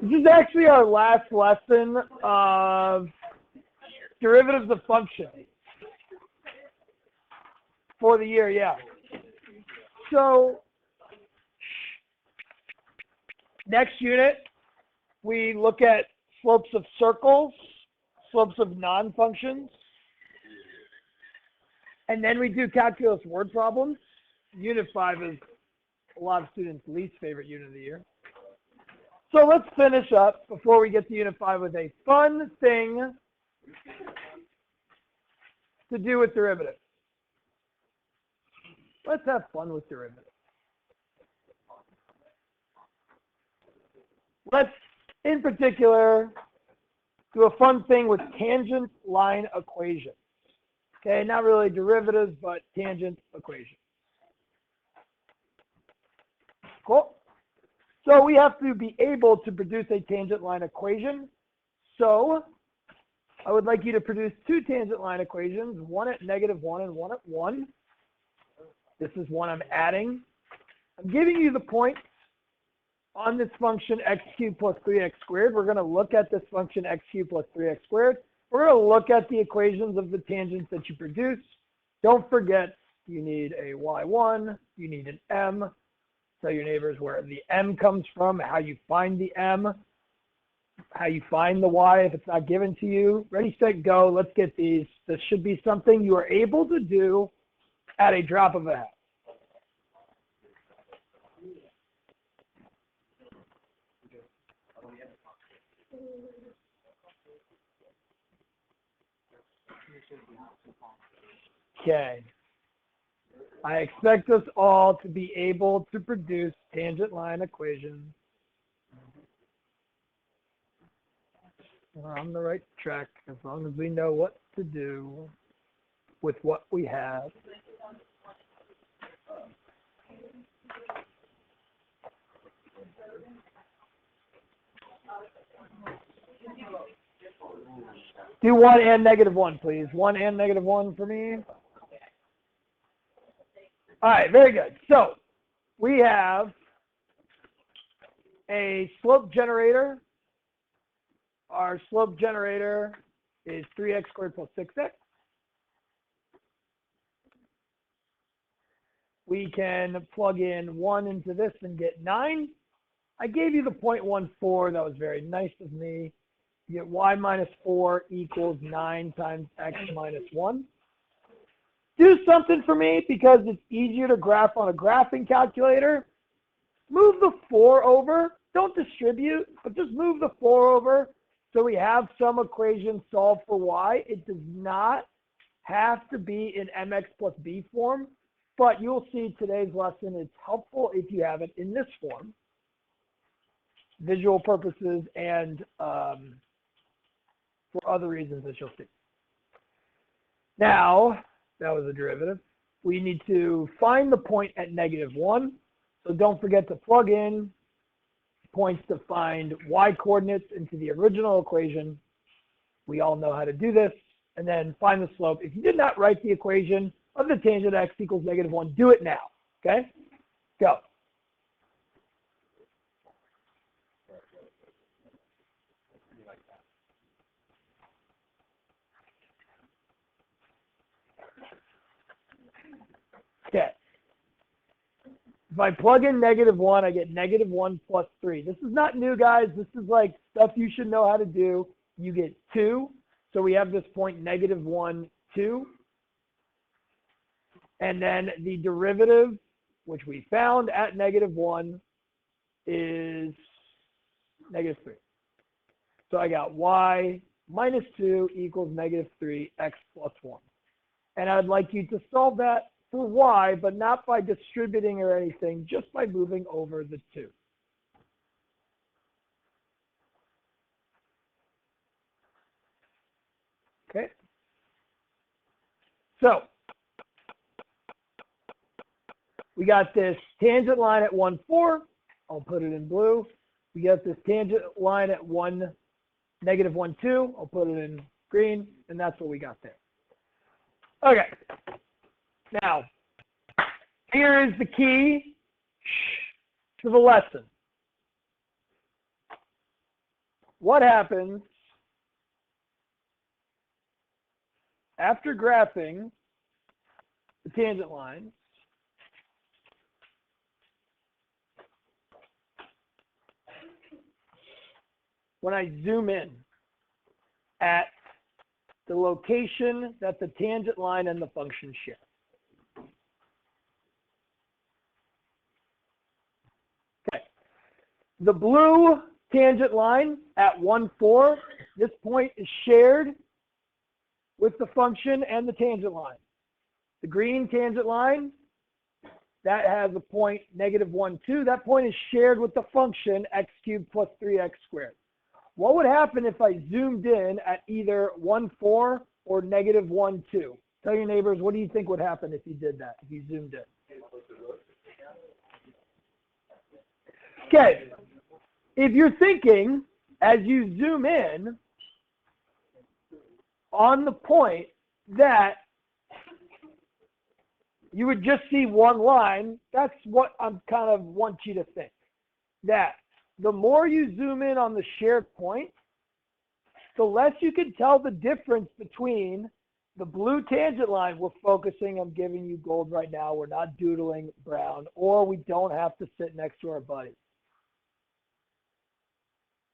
This is actually our last lesson of derivatives of function for the year, yeah. So next unit, we look at slopes of circles, slopes of non-functions, and then we do calculus word problems. Unit 5 is a lot of students' least favorite unit of the year. So let's finish up before we get to Unit 5 with a fun thing to do with derivatives. Let's have fun with derivatives. Let's, in particular, do a fun thing with tangent line equations. Okay, not really derivatives, but tangent equations. Cool. So we have to be able to produce a tangent line equation. So I would like you to produce two tangent line equations, one at -1 and one at 1. This is one I'm adding. I'm giving you the points on this function x cubed plus 3x squared. We're going to look at this function x cubed plus 3x squared. We're going to look at the equations of the tangents that you produce. Don't forget, you need a y1, you need an m. Tell your neighbors where the m comes from, how you find the m, how you find the y if it's not given to you. Ready, set, go. Let's get these. This should be something you are able to do at a drop of a hat. Okay. I expect us all to be able to produce tangent line equations. We're on the right track as long as we know what to do with what we have. Do 1 and -1, please. 1 and -1 for me. All right, very good. So we have a slope generator. Our slope generator is 3x squared plus 6x. We can plug in 1 into this and get 9. I gave you the 0.14. That was very nice of me. You get y minus 4 equals 9 times x minus 1. Do something for me because it's easier to graph on a graphing calculator. Move the 4 over. Don't distribute, but just move the 4 over so we have some equation solved for y. It does not have to be in mx plus b form, but you'll see today's lesson is helpful if you have it in this form. Visual purposes and for other reasons that you'll see. Now, that was a derivative. We need to find the point at -1. So don't forget to plug in points to find y coordinates into the original equation. We all know how to do this. And then find the slope. If you did not write the equation of the tangent x equals -1, do it now. Okay? Go. Okay. If I plug in -1, I get -1 plus 3. This is not new, guys. This is like stuff you should know how to do. You get 2. So we have this point -1, 2. And then the derivative, which we found at -1, is -3. So I got y minus 2 equals -3 x plus 1. And I'd like you to solve that for y, but not by distributing or anything, just by moving over the 2. Okay. So we got this tangent line at 1, 4. I'll put it in blue. We got this tangent line at -1, 2. I'll put it in green, and that's what we got there. Okay. Now, here is the key to the lesson. what happens after graphing the tangent line when I zoom in at the location that the tangent line and the function share. Okay. The blue tangent line at 1, 4, this point is shared with the function and the tangent line. The green tangent line, that has a point -1, 2. That point is shared with the function x cubed plus 3x squared. What would happen if I zoomed in at either 1, 4 or -1, 2? Tell your neighbors, what do you think would happen if you did that, if you zoomed in? Okay, if you're thinking as you zoom in on the point that you would just see one line, that's what I'm kind of want you to think. That the more you zoom in on the shared point, the less you can tell the difference between the blue tangent line. We're focusing, I'm giving you gold right now, we're not doodling brown, or we don't have to sit next to our buddy.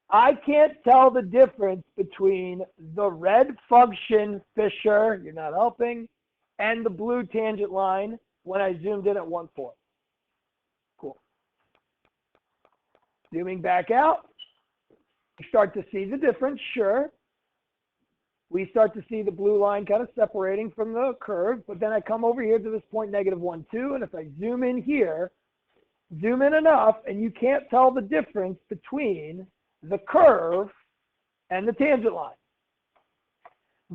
I can't tell the difference between the red function, Fisher, you're not helping, and the blue tangent line when I zoomed in at 1, 4. Cool. Zooming back out, you start to see the difference, sure. We start to see the blue line kind of separating from the curve, but then I come over here to this point -1, 2, and if I zoom in here, zoom in enough, and you can't tell the difference between the curve and the tangent line.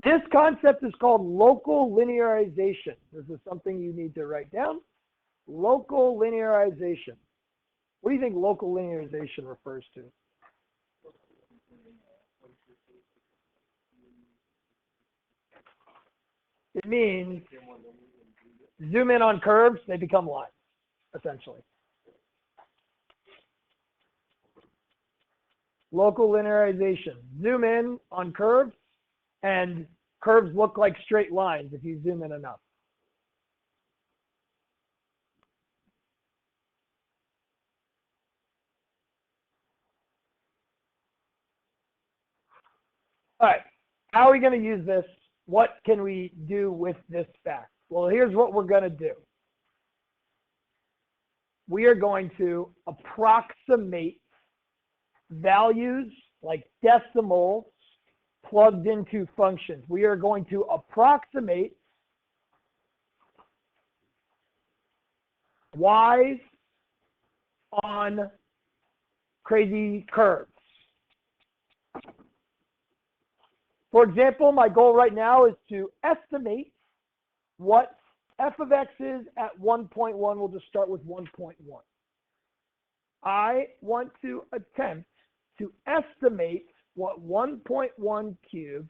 This concept is called local linearization. This is something you need to write down. Local linearization. What do you think local linearization refers to? It means zoom in on curves, they become lines, essentially. Local linearization. Zoom in on curves, and curves look like straight lines if you zoom in enough. All right, how are we going to use this? What can we do with this fact? Well, here's what we're going to do. We are going to approximate values like decimals plugged into functions. We are going to approximate y's on crazy curves. For example, my goal right now is to estimate what f of x is at 1.1. We'll just start with 1.1. I want to attempt to estimate what 1.1 cubed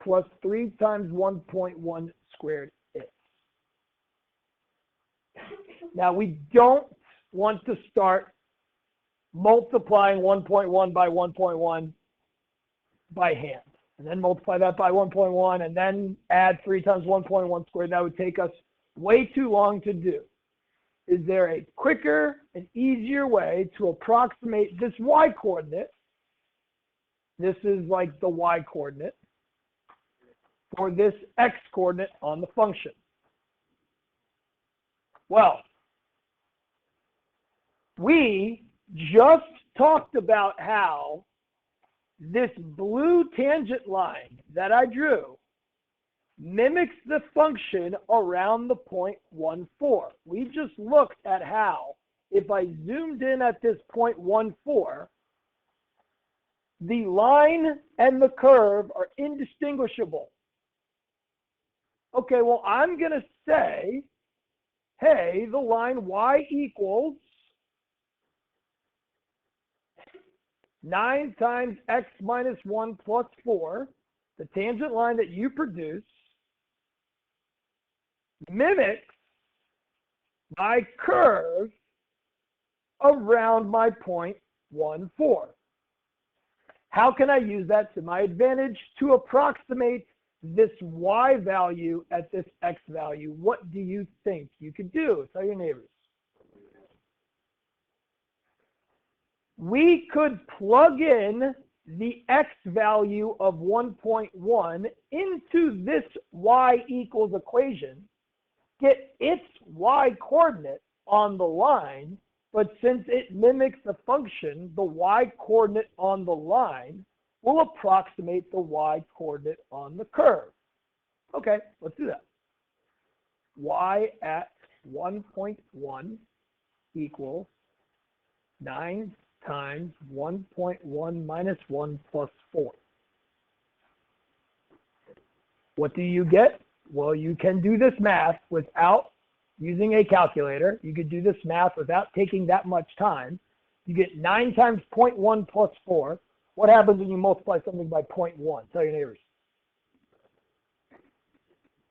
plus 3 times 1.1 squared is. Now, we don't want to start multiplying 1.1 by 1.1 by hand, and then multiply that by 1.1, and then add 3 times 1.1 squared. That would take us way too long to do. Is there a quicker and easier way to approximate this y coordinate? This is like the y coordinate for this x coordinate on the function. Well, we just talked about how this blue tangent line that I drew mimics the function around the point 1, 4. We just looked at how if I zoomed in at this point 1, 4, the line and the curve are indistinguishable. Okay, well, I'm going to say, hey, the line y equals 9 times x minus 1 plus 4, the tangent line that you produce, mimics my curve around my point 1, 4. How can I use that to my advantage to approximate this y value at this x value? What do you think you could do? Tell your neighbors. We could plug in the x value of 1.1 into this y equals equation, get its y coordinate on the line, but since it mimics a function, the y coordinate on the line will approximate the y coordinate on the curve. Okay, let's do that. Y at 1.1 equals 9 times 1.1 minus 1 plus 4. What do you get? Well, you can do this math without using a calculator. You could do this math without taking that much time. You get 9 times 0.1 plus 4. What happens when you multiply something by 0.1? Tell your neighbors.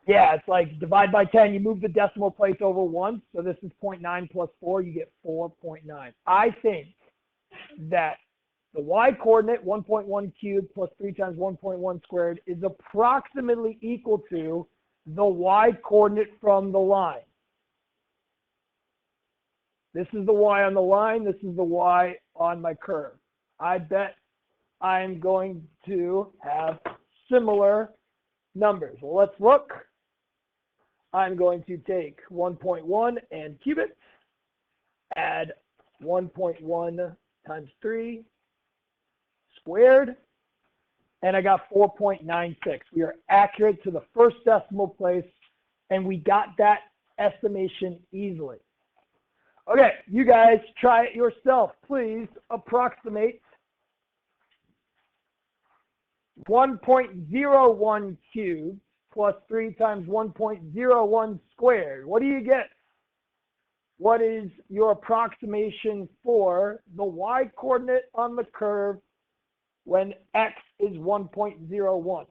Yeah, it's like divide by 10. You move the decimal place over once. So this is 0.9 plus 4. You get 4.9. I think that the y coordinate, 1.1 cubed plus 3 times 1.1 squared, is approximately equal to the y coordinate from the line. This is the y on the line. This is the y on my curve. I bet I'm going to have similar numbers. Well, let's look. I'm going to take 1.1 and cube it, add 1.1 times 3 squared, and I got 4.96. We are accurate to the first decimal place, and we got that estimation easily. Okay, you guys try it yourself. Please approximate 1.01 cubed plus 3 times 1.01 squared. What do you get? What is your approximation for the y coordinate on the curve when x is 1.01?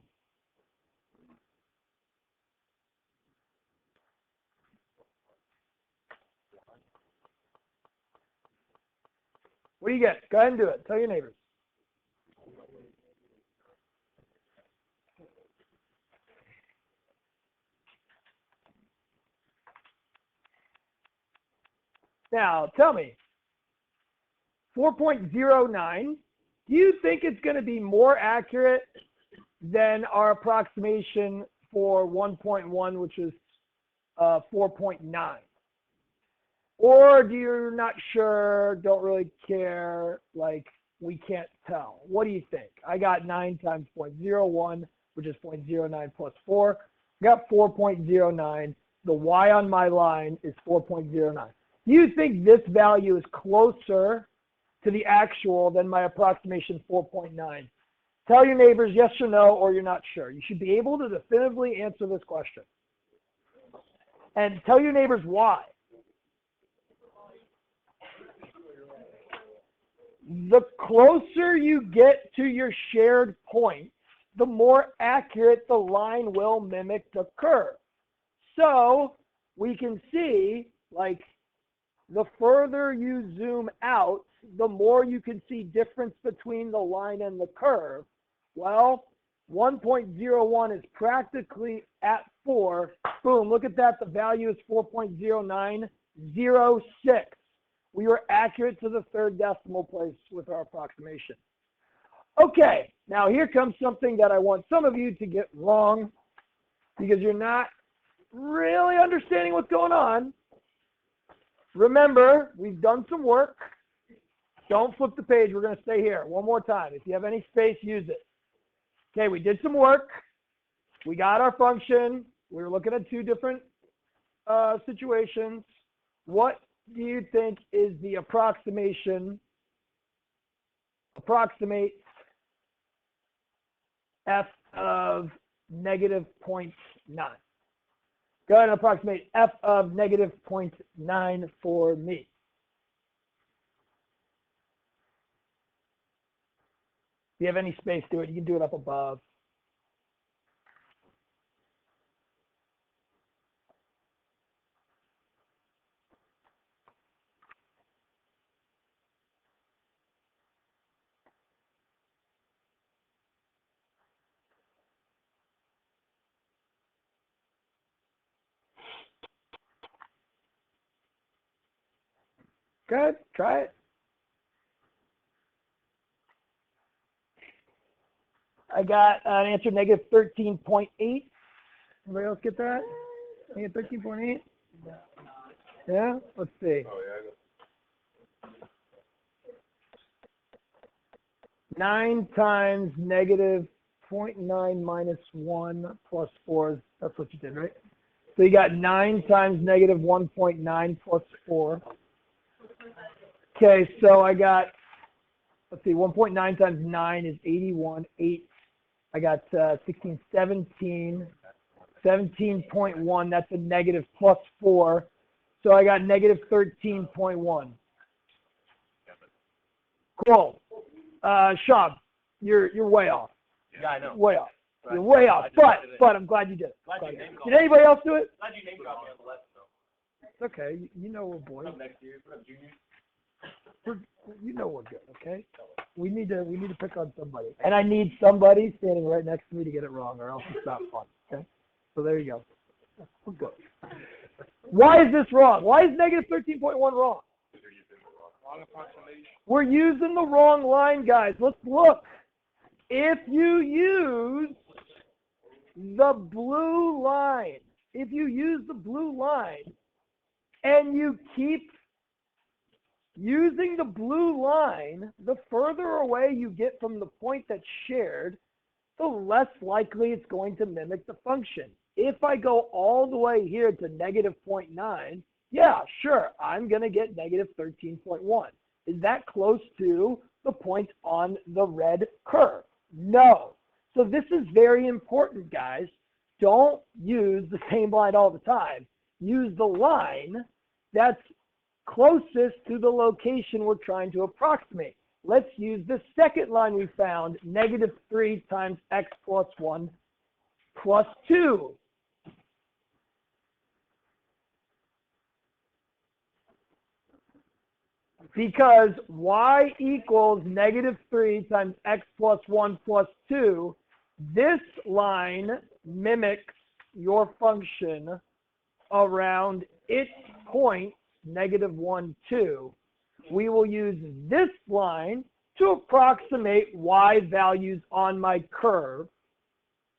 What do you get? Go ahead and do it. Tell your neighbors. Now, tell me, 4.09, do you think it's going to be more accurate than our approximation for 1.1, which is 4.9? Or do you not sure, don't really care, like we can't tell? What do you think? I got 9 times 0.01, which is 0.09 plus 4. I got 4.09. The y on my line is 4.09. Do you think this value is closer to the actual than my approximation 4.9? Tell your neighbors yes or no, or you're not sure. You should be able to definitively answer this question. And tell your neighbors why. The closer you get to your shared point, the more accurate the line will mimic the curve. So we can see, like, the further you zoom out, the more you can see difference between the line and the curve. Well, 1.01 is practically at 4. Boom, look at that. The value is 4.0906. We were accurate to the third decimal place with our approximation. Okay, now here comes something that I want some of you to get wrong because you're not really understanding what's going on. Remember, we've done some work. Don't flip the page. We're going to stay here one more time. If you have any space, use it. Okay, we did some work. We got our function. We were looking at two different situations. What do you think is the approximate f of negative 0.9? Go ahead and approximate f of negative 0.9 for me. If you have any space, do it. You can do it up above. Good, try it. I got an answer negative 13.8. Anybody else get that? Negative 13.8? Yeah, let's see. Oh, yeah. 9 times negative 0.9 minus 1 plus 4. That's what you did, right? So you got 9 times negative 1.9 plus 4. Okay, so I got, let's see, 1.9 times 9 is 81. 8. I got 16, 17. 17.1, that's a negative plus 4. So I got negative 13.1. Cool. Shab, you're way off. Yeah, I know. Way off. You're way off. But I'm glad you did it. Did anybody else do it? Glad you name dropped me on the lesson, though. It's okay. You know we're boys. Next year, juniors. You know we're good, okay? We need to pick on somebody. And I need somebody standing right next to me to get it wrong, or else it's not fun, okay? So there you go. We're good. Why is this wrong? Why is negative 13.1 wrong? Wrong approximation. We're using the wrong line, guys. Let's look. If you use the blue line, and you keep using the blue line, the further away you get from the point that's shared, the less likely it's going to mimic the function. If I go all the way here to negative 0.9, yeah, sure, I'm going to get negative 13.1. Is that close to the point on the red curve? No. So this is very important, guys. Don't use the same line all the time. Use the line that's closest to the location we're trying to approximate. Let's use the second line we found, negative 3 times x plus 1 plus 2. Because y equals negative 3 times x plus 1 plus 2, this line mimics your function around its point, negative 1, 2. We will use this line to approximate y values on my curve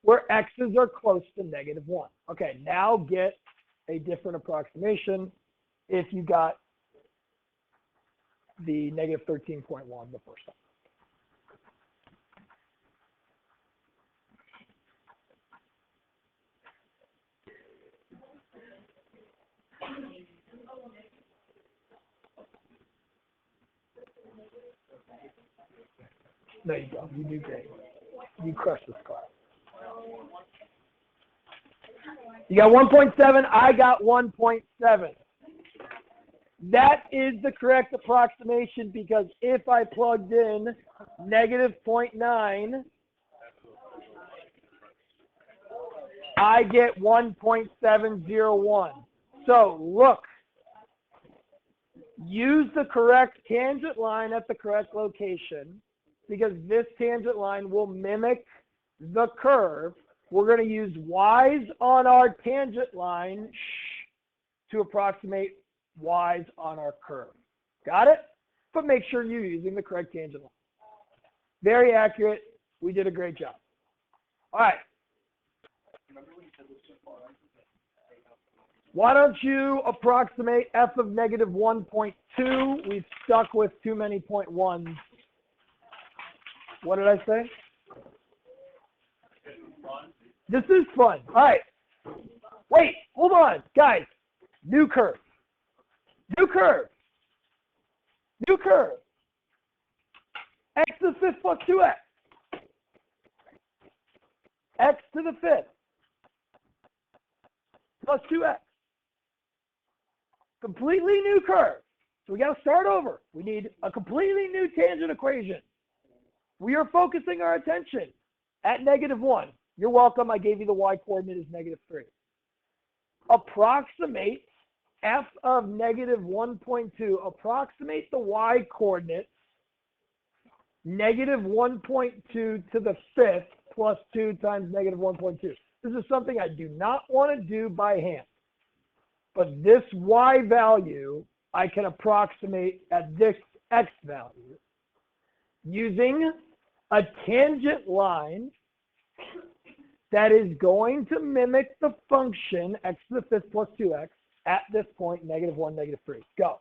where x's are close to negative 1. Okay, now get a different approximation if you got the negative 13.1 the first time. No, you don't. You do great. You crushed this class. You got 1.7. I got 1.7. That is the correct approximation because if I plugged in negative 0.9, I get 1.701. So look, use the correct tangent line at the correct location because this tangent line will mimic the curve. We're going to use y's on our tangent line to approximate y's on our curve. Got it? But make sure you're using the correct tangent line. Very accurate. We did a great job. All right. Why don't you approximate f of negative 1.2? We've stuck with too many 0.1s. What did I say? This is fun. All right. Wait, hold on. Guys, new curve. New curve. New curve. X to the 5th plus 2x. X to the 5th plus 2x. Completely new curve. So we got to start over. We need a completely new tangent equation. We are focusing our attention at negative 1. You're welcome. I gave you the y coordinate is negative 3. Approximate f of negative 1.2. Approximate the y coordinates negative 1.2 to the 5th plus 2 times negative 1.2. This is something I do not want to do by hand. But this y value I can approximate at this x value using a tangent line that is going to mimic the function x to the fifth plus 2x at this point, -1, -3. Go.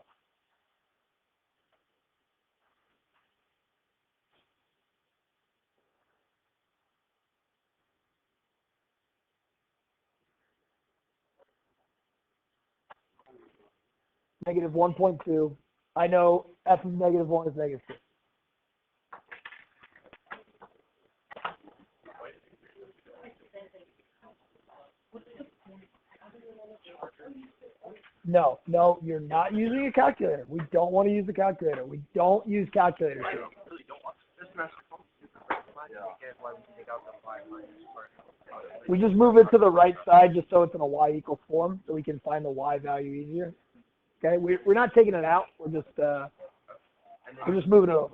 -1.2. I know f of -1 is -2. No, you're not using a calculator. We don't want to use the calculator. We don't use calculators here. We just move it to the right side just so it's in a y equals form so we can find the y value easier. Okay, we're not taking it out. We're just moving it over.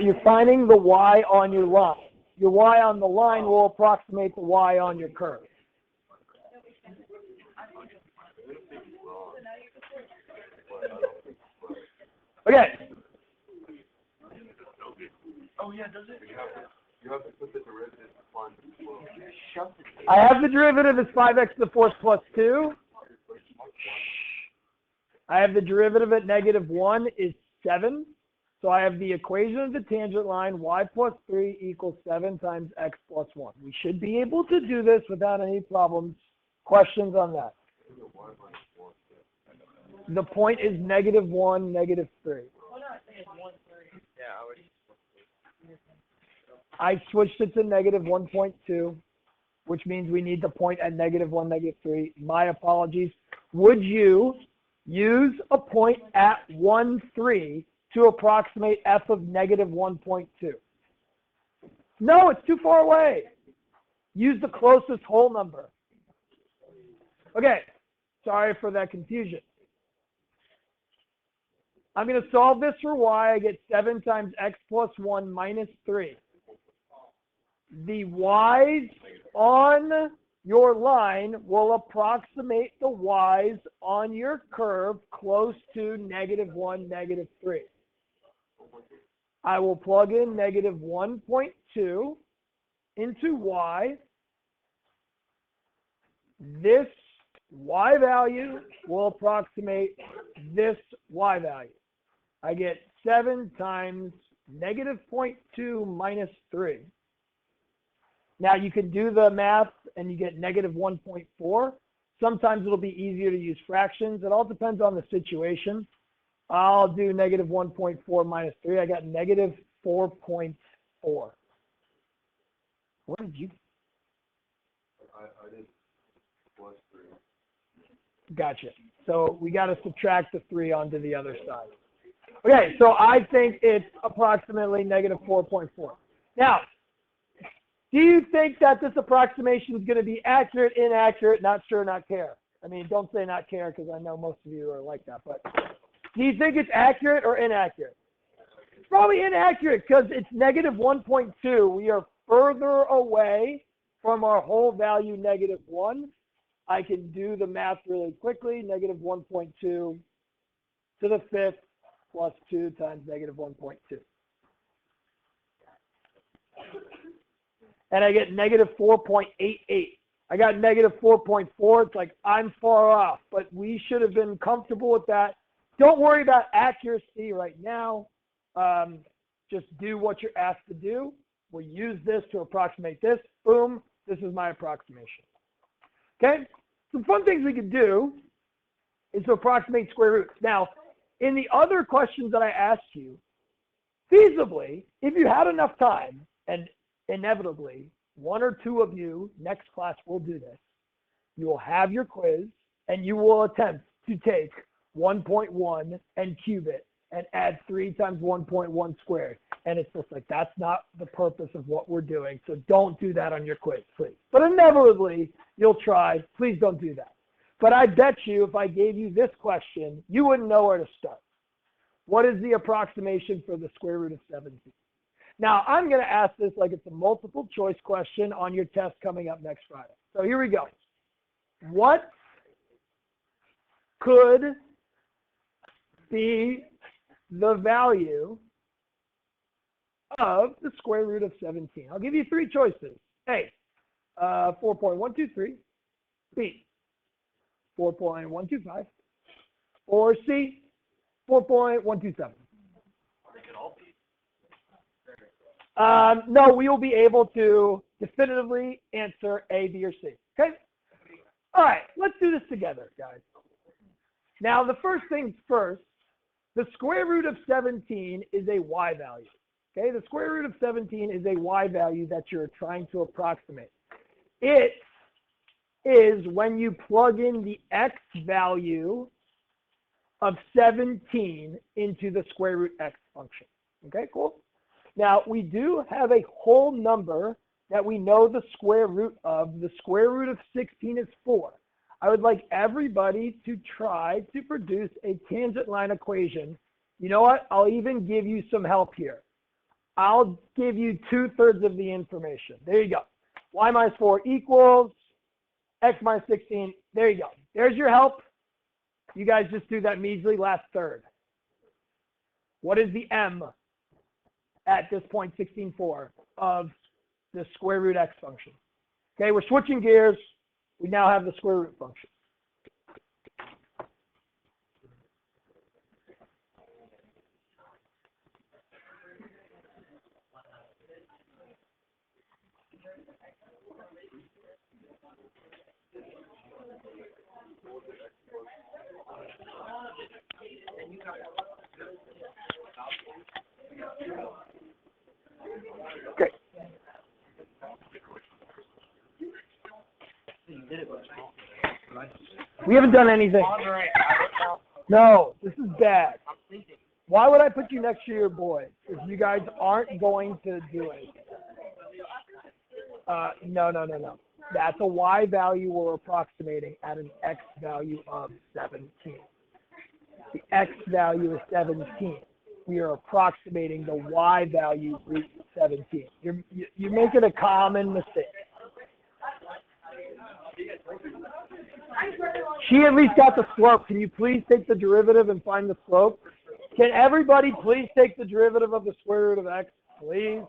You're finding the y on your line. Your y on the line will approximate the y on your curve. Okay. Oh yeah, does it? You have to put the derivative on the flow. I have the derivative as 5x to the fourth plus 2. I have the derivative at -1 is 7. So I have the equation of the tangent line, y plus 3 equals 7 times x plus 1. We should be able to do this without any problems. Questions on that? The point is -1, -3. I switched it to -1.2, which means we need the point at -1, -3. My apologies. Would you use a point at 1, 3 to approximate f of -1.2? No, it's too far away. Use the closest whole number. Okay, sorry for that confusion. I'm going to solve this for y. I get 7 times x plus 1 minus 3. The y's on your line will approximate the y's on your curve close to -1, -3. I will plug in -1.2 into y. This y value will approximate this y value. I get 7 times -0.2 minus 3. Now you can do the math and you get -1.4. Sometimes it'll be easier to use fractions. It all depends on the situation. I'll do -1.4 minus 3. I got -4.4. What did you? I did plus 3. Gotcha. So we got to subtract the 3 onto the other side. Okay, so I think it's approximately -4.4. Now, do you think that this approximation is going to be accurate, inaccurate, not sure, not care? I mean, don't say not care because I know most of you are like that. But do you think it's accurate or inaccurate? It's probably inaccurate because it's -1.2. We are further away from our whole value -1. I can do the math really quickly. -1.2 to the fifth plus 2 times -1.2. And I get -4.88. I got -4.4. It's like I'm far off, but we should have been comfortable with that. Don't worry about accuracy right now. Just do what you're asked to do. We'll use this to approximate this. Boom. This is my approximation. Okay? Some fun things we could do is to approximate square roots. Now, in the other questions that I asked you, feasibly, if you had enough time, and inevitably, 1 or 2 of you next class will do this. You will have your quiz, and you will attempt to take 1.1 and cube it and add 3 times 1.1 squared. And it's just like, that's not the purpose of what we're doing. So don't do that on your quiz, please. But inevitably, you'll try. Please don't do that. But I bet you if I gave you this question, you wouldn't know where to start. What is the approximation for the square root of 17? Now, I'm going to ask this like it's a multiple choice question on your test coming up next Friday. So here we go. What could be the value of the square root of 17? I'll give you three choices. A, 4.123. B, 4.125. Or C, 4.127. No, we will be able to definitively answer A, B, or C. Okay? All right, let's do this together, guys. Now, the first things first, the square root of 17 is a y value. Okay, the square root of 17 is a y value that you're trying to approximate. It is when you plug in the x value of 17 into the square root x function. Okay, cool. Now, we do have a whole number that we know the square root of. The square root of 16 is 4. I would like everybody to try to produce a tangent line equation. You know what? I'll even give you some help here. I'll give you 2/3 of the information. There you go. Y minus 4 equals x minus 16. There you go. There's your help. You guys just do that measly last third. What is the m at this point, 16.4, of the square root x function? Okay, we're switching gears. We now have the square root function. Okay. We haven't done anything. No, this is bad. Why would I put you next to your boy if you guys aren't going to do it? No. That's a y value we're approximating at an x value of 17. The x value is 17. We are approximating the y value root 17. You're making a common mistake. She at least got the slope. Can you please take the derivative and find the slope? Can everybody please take the derivative of the square root of x, please?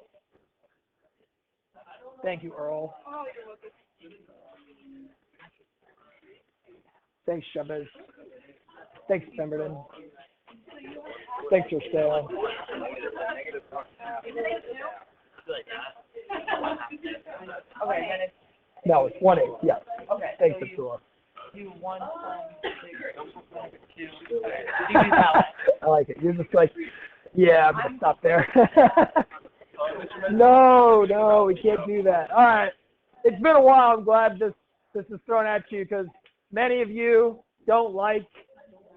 Thank you, Earl. Thanks, Chavez. Thanks, Pemberton. Thanks, Rochelle. No, it's 1/8. Yeah. Okay. Thanks, So Abdullah. do 1 I like it. You're just like, yeah, I'm gonna stop there. No, we can't do that. All right. It's been a while. I'm glad this is thrown at you because many of you don't like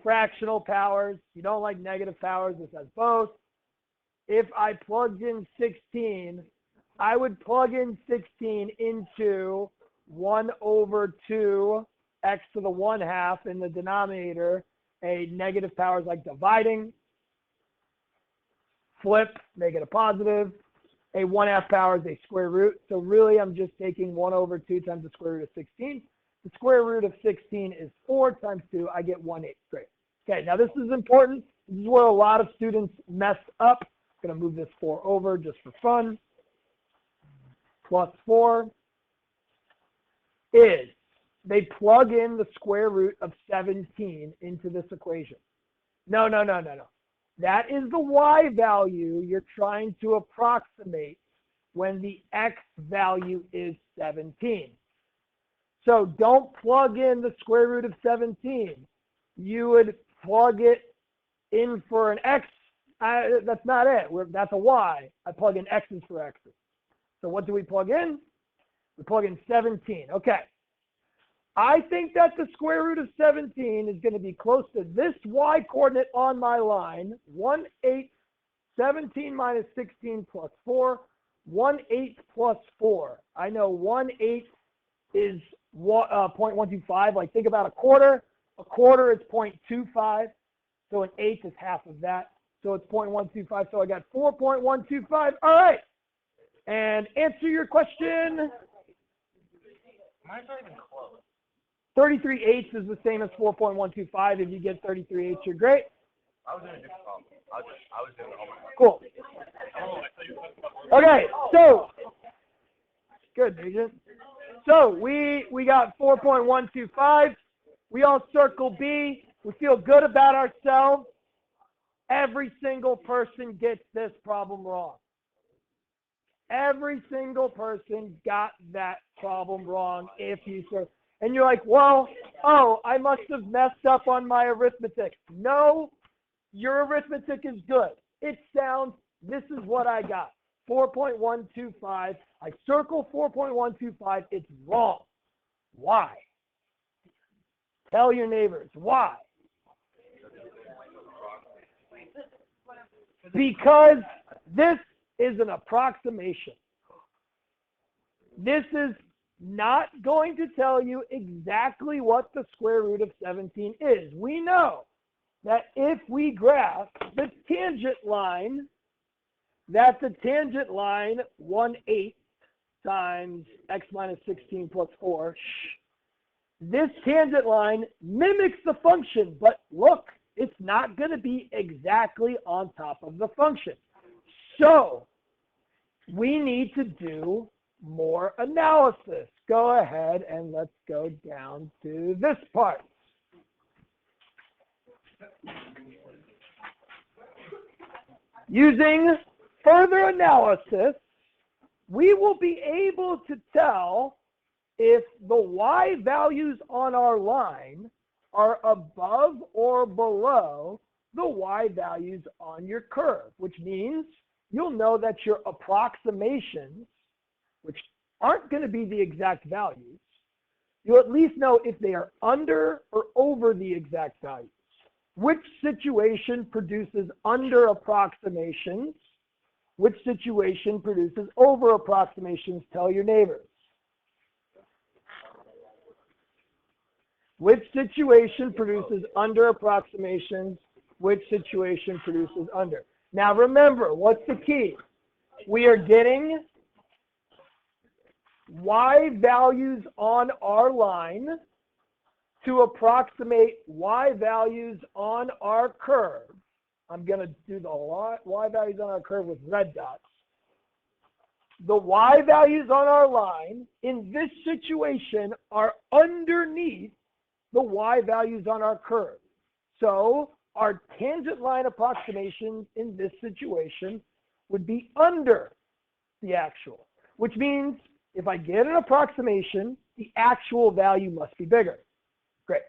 fractional powers. You don't like negative powers. This has both. If I plugged in 16, I would plug in 16 into 1/2 x to the 1/2 in the denominator. A negative power is like dividing. Flip, make it a positive. A 1/2 power is a square root. So really, I'm just taking 1/2 times the square root of 16. The square root of 16 is 4 times 2. I get 1/8. Great. Okay, now this is important. This is where a lot of students mess up. I'm going to move this 4 over just for fun. Plus 4 is they plug in the square root of 17 into this equation. No. That is the y value you're trying to approximate when the x value is 17. So don't plug in the square root of 17. You would plug it in for an x. That's not it. That's a y. I plug in x's for x's. So what do we plug in? We plug in 17. Okay. I think that the square root of 17 is going to be close to this y coordinate on my line. 1/8, 17 minus 16 plus 4. 1/8 plus 4. I know 1/8 is 0.125. Like think about a quarter. A quarter is 0.25. So an eighth is half of that. So it's 0.125. So I got 4.125. All right. And answer your question. Mine's not even close. 33/8 is the same as 4.125. If you get 33/8, you're great. I was in a different problem. I was doing the homework. Cool. Okay, so good, Agent. So we got 4.125. We all circle B. We feel good about ourselves. Every single person gets this problem wrong. Every single person got that problem wrong if you circle. And you're like, well, oh, I must have messed up on my arithmetic. No, your arithmetic is good. It sounds, this is what I got. 4.125. I circle 4.125. It's wrong. Why? Tell your neighbors. Why? Because this is an approximation. This is not going to tell you exactly what the square root of 17 is. We know that if we graph the tangent line, that's a tangent line 1/8 times x minus 16 plus 4. This tangent line mimics the function, but look, it's not going to be exactly on top of the function. So we need to do more analysis. Go ahead and let's go down to this part. Using further analysis, we will be able to tell if the y values on our line are above or below the y values on your curve, which means you'll know that your approximations, which aren't going to be the exact values, you'll at least know if they are under or over the exact values. Which situation produces under approximations? Which situation produces over approximations? Tell your neighbors. Which situation produces under approximations? Which situation produces under? Now remember, what's the key? We are getting y values on our line to approximate y values on our curve. I'm going to do the y values on our curve with red dots. The y values on our line in this situation are underneath the y values on our curve. So our tangent line approximations in this situation would be under the actual, which means if I get an approximation, the actual value must be bigger. Great.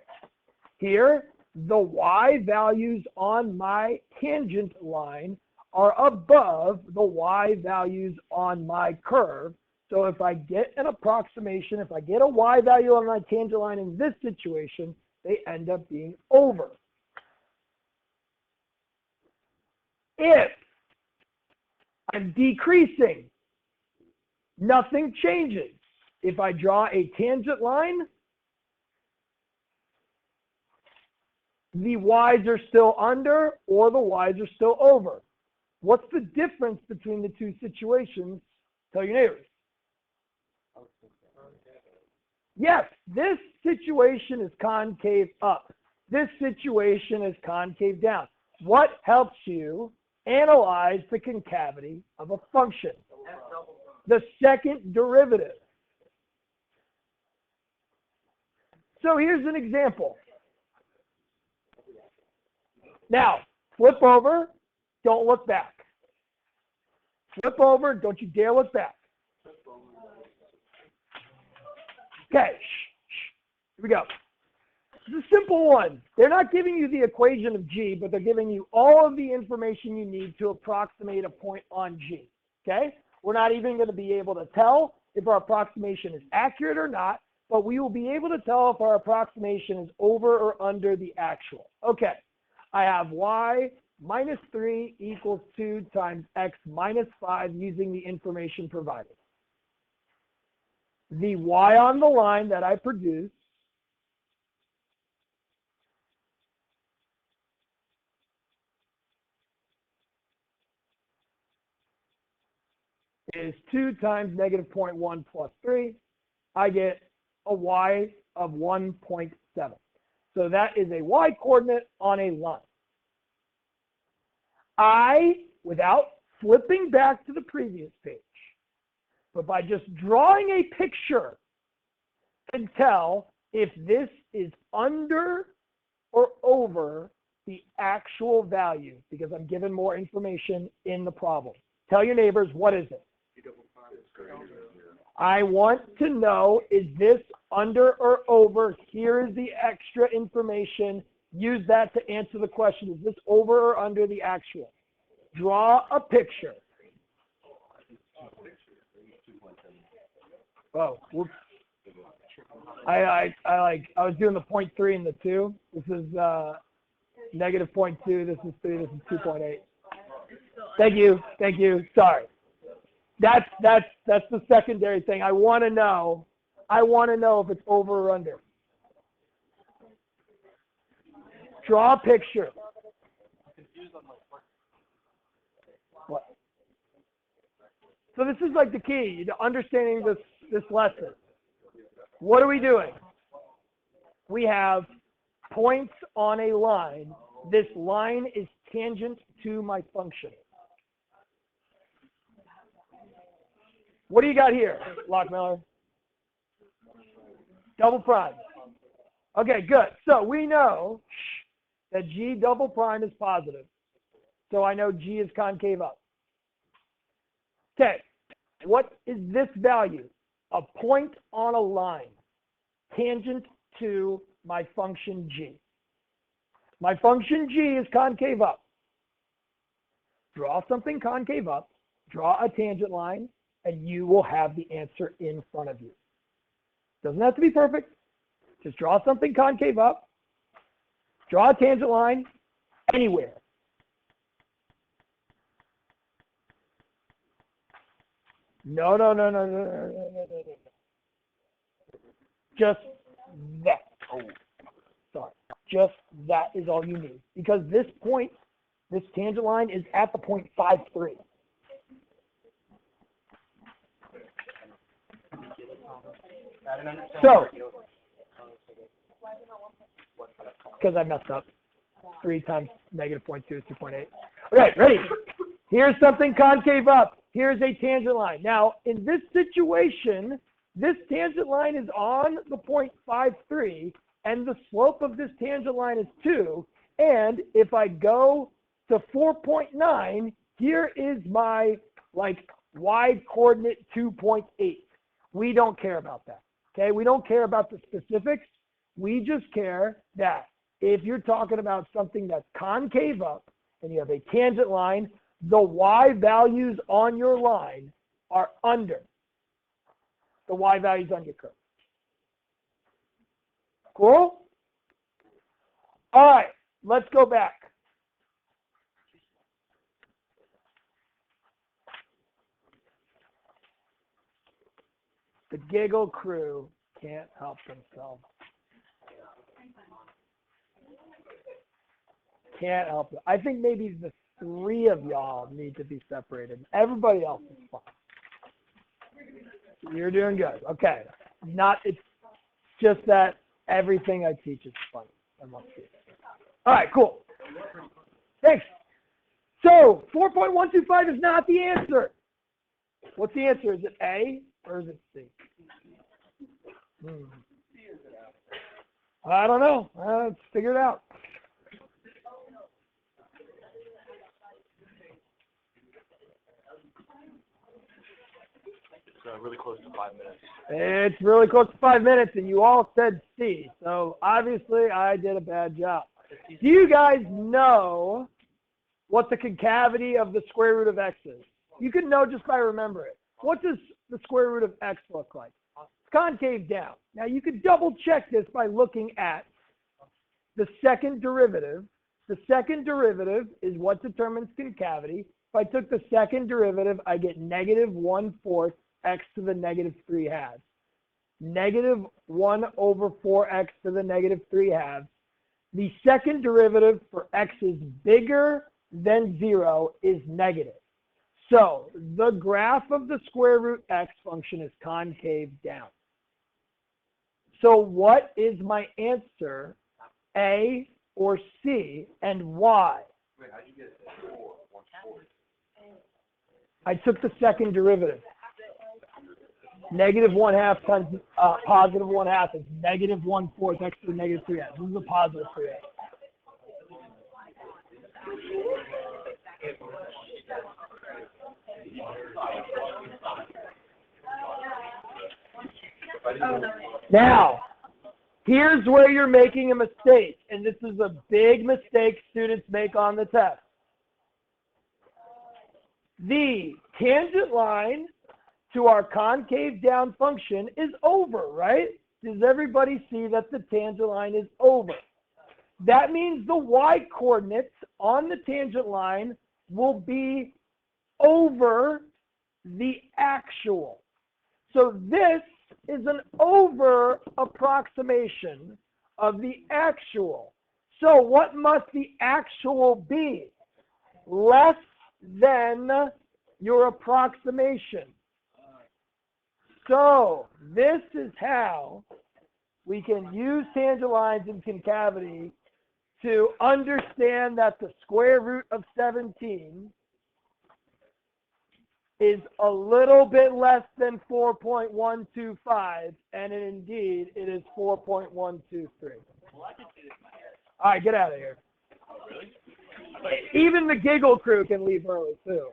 Here, the y values on my tangent line are above the y values on my curve. So if I get an approximation, if I get a y value on my tangent line in this situation, they end up being over. If I'm decreasing, nothing changes. If I draw a tangent line, the y's are still under or the y's are still over. What's the difference between the two situations? Tell your neighbors. Yes, this situation is concave up. This situation is concave down. What helps you analyze the concavity of a function? The second derivative. So here's an example. Now, flip over, don't look back. Flip over, don't you dare look back. Okay, here we go. It's a simple one. They're not giving you the equation of G, but they're giving you all of the information you need to approximate a point on G, okay? We're not even going to be able to tell if our approximation is accurate or not, but we will be able to tell if our approximation is over or under the actual. Okay, I have y minus 3 equals 2 times x minus 5 using the information provided. The y on the line that I produce is 2 times negative 0.1 plus 3. I get a y of 1.7. So that is a y-coordinate on a line. Without flipping back to the previous page, but by just drawing a picture, can tell if this is under or over the actual value, because I'm given more information in the problem. Tell your neighbors, what is it? I want to know, is this under or over? Here is the extra information. Use that to answer the question. Is this over or under the actual? Draw a picture. Oh, whoops. I was doing the 0.3 and the 2. This is negative 0.2. This is 3. This is 2.8. Thank you. Sorry. That's the secondary thing. I want to know if it's over or under. Draw a picture. What? So this is like the key to understanding this lesson. What are we doing? We have points on a line. This line is tangent to my function. What do you got here, Lockmiller? Double prime. Okay, good. So we know that G double prime is positive. So I know G is concave up. Okay, what is this value? A point on a line, tangent to my function G. My function G is concave up. Draw something concave up, draw a tangent line, and you will have the answer in front of you. Doesn't have to be perfect. Just draw something concave up, draw a tangent line anywhere. No. Just that. Sorry. Just that is all you need. Because this point, this tangent line is at the point 5,3. So, because I messed up. 3 times negative 0.2 is 2.8. Okay, ready? Here's something concave up. Here's a tangent line. Now, in this situation, this tangent line is on the point 5,3, and the slope of this tangent line is 2. And if I go to 4.9, here is my y coordinate 2.8. We don't care about that. Okay, we don't care about the specifics. We just care that if you're talking about something that's concave up and you have a tangent line, the y values on your line are under the y values on your curve. Cool? All right, let's go back. The giggle crew can't help themselves. Can't help it. I think maybe the 3 of y'all need to be separated. Everybody else is fine. You're doing good. Okay. It's just that everything I teach is funny. All right, cool. Thanks. So 4.125 is not the answer. What's the answer? Is it A or is it C? I don't know. Let's figure it out. It's really close to 5 minutes. It's really close to 5 minutes, and you all said C. So obviously, I did a bad job. Do you guys know what the concavity of the square root of x is? You can know just by remembering it. What does the square root of x look like? It's concave down. Now, you could double check this by looking at the second derivative. The second derivative is what determines concavity. If I took the second derivative, I get negative 1/4 x to the negative 3 halves. Negative 1 over 4x to the negative 3 halves. The second derivative for x is bigger than 0 is negative. So the graph of the square root x function is concave down. So what is my answer, A or C, and why? Wait, how'd you get 4? 1/4. I took the second derivative. Negative 1/2 times positive 1/2 is negative 1/4 x to the negative 3s. This is a positive 3s. Now, here's where you're making a mistake, and this is a big mistake students make on the test. The tangent line to our concave down function is over, right? Does everybody see that the tangent line is over? That means the y-coordinates on the tangent line will be over the actual. So this is an over approximation of the actual. So what must the actual be? Less than your approximation. So this is how we can use tangent lines in concavity to understand that the square root of 17 is a little bit less than 4.125, and indeed it is 4.123. All right, get out of here. Even the giggle crew can leave early too.